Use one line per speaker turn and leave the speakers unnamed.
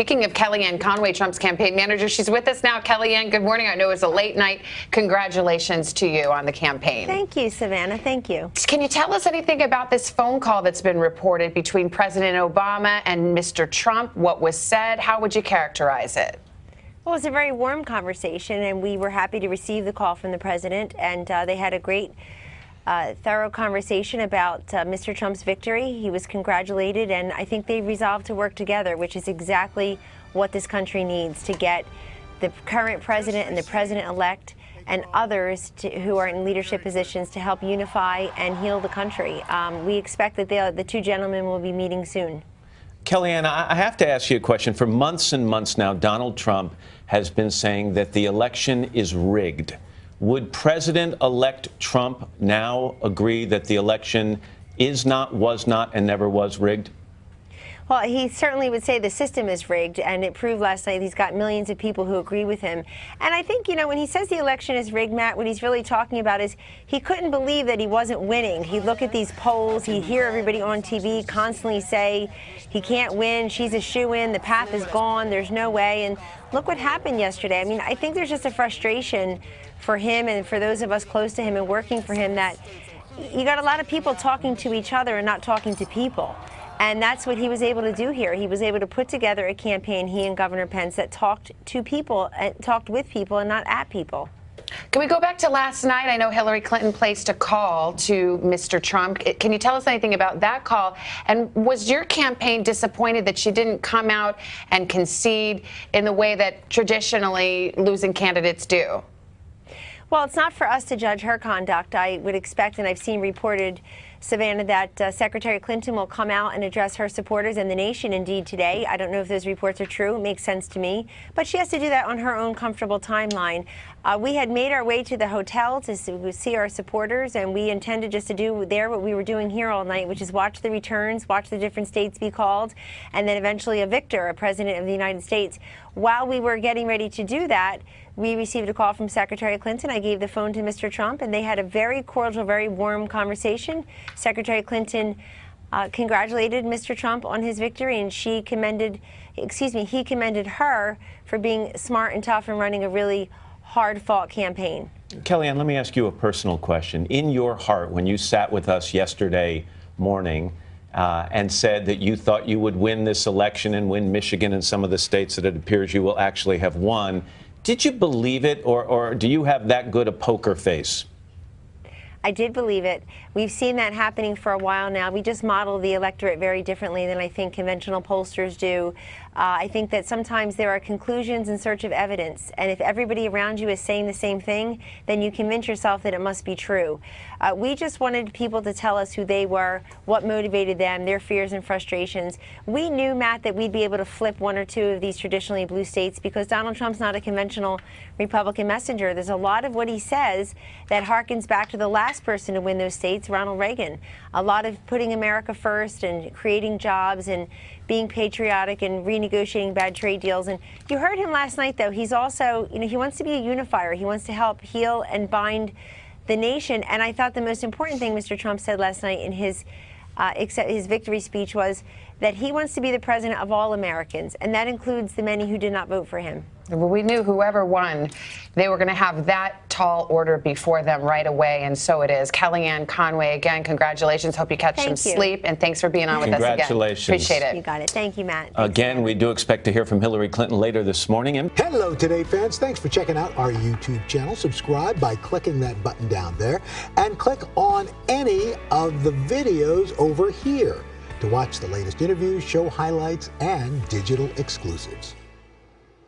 Speaking of Kellyanne Conway, Trump's campaign manager, she's with us now. Kellyanne, good morning. I know it was a late night. Congratulations to you on the campaign.
Thank you, Savannah. Thank you.
Can you tell us anything about this phone call that's been reported between President Obama and Mr. Trump? What was said? How would you characterize it?
Well, it was a very warm conversation, and we were happy to receive the call from the president, and they had a great thorough conversation about Mr. Trump's victory. He was congratulated, and I think they resolved to work together, which is exactly what this country needs to get the current president and the president-elect and others who are in leadership positions to help unify and heal the country. We expect that the two gentlemen will be meeting soon.
Kellyanne, I have to ask you a question. For months and months now, Donald Trump has been saying that the election is rigged. Would President-elect Trump now agree that the election is not, was not, and never was rigged?
Well, he certainly would say the system is rigged, and it proved last night he's got millions of people who agree with him. And I think, you know, when he says the election is rigged, Matt, what he's really talking about is he couldn't believe that he wasn't winning. He'd look at these polls, he'd hear everybody on TV constantly say he can't win, she's a shoo-in, the path is gone, there's no way. And look what happened yesterday. I mean, I think there's just a frustration for him and for those of us close to him and working for him that you got a lot of people talking to each other and not talking to people. And that's what he was able to do here. He was able to put together a campaign, he and Governor Pence, that talked to people, talked with people and not at people.
Can we go back to last night? I know Hillary Clinton placed a call to Mr. Trump. Can you tell us anything about that call? And was your campaign disappointed that she didn't come out and concede in the way that traditionally losing candidates do?
Well, it's not for us to judge her conduct. I would expect, and I've seen reported, Savannah, that Secretary Clinton will come out and address her supporters and the nation indeed today. I don't know if those reports are true. It makes sense to me. But she has to do that on her own comfortable timeline. We had made our way to the hotel to see our supporters, and we intended just to do there what we were doing here all night, which is watch the returns, watch the different states be called, and then eventually a victor, a president of the United States. While we were getting ready to do that, we received a call from Secretary Clinton. I gave the phone to Mr. Trump, and they had a very cordial, very warm conversation. Secretary Clinton congratulated Mr. Trump on his victory, and he commended her for being smart and tough and running a really hard-fought campaign.
Kellyanne, let me ask you a personal question. In your heart, when you sat with us yesterday morning and said that you thought you would win this election and win Michigan and some of the states that it appears you will actually have won, did you believe it, or do you have that good a poker face?
I did believe it. We've seen that happening for a while now. We just model the electorate very differently than I think conventional pollsters do. I think that sometimes there are conclusions in search of evidence, and if everybody around you is saying the same thing, then you convince yourself that it must be true. We just wanted people to tell us who they were, what motivated them, their fears and frustrations. We knew, Matt, that we'd be able to flip one or two of these traditionally blue states because Donald Trump's not a conventional Republican messenger. There's a lot of what he says that harkens back to the last person to win those states, Ronald Reagan. A lot of putting America first and creating jobs and being patriotic and renegotiating bad trade deals. And you heard him last night, though. He's also, you know, he wants to be a unifier. He wants to help heal and bind the nation. And I thought the most important thing Mr. Trump said last night in his victory speech was that he wants to be the president of all Americans, and that includes the many who did not vote for him.
Well, we knew whoever won, they were going to have that tall order before them right away, and so it is. Kellyanne Conway, again, congratulations. Hope you catch some sleep, and thanks for being on with us again.
Congratulations.
Appreciate it.
You got it. Thank you, Matt.
Again, we do expect to hear from Hillary Clinton later this morning.
Hello, Today fans. Thanks for checking out our YouTube channel. Subscribe by clicking that button down there, and click on any of the videos over here to watch the latest interviews, show highlights, and digital exclusives.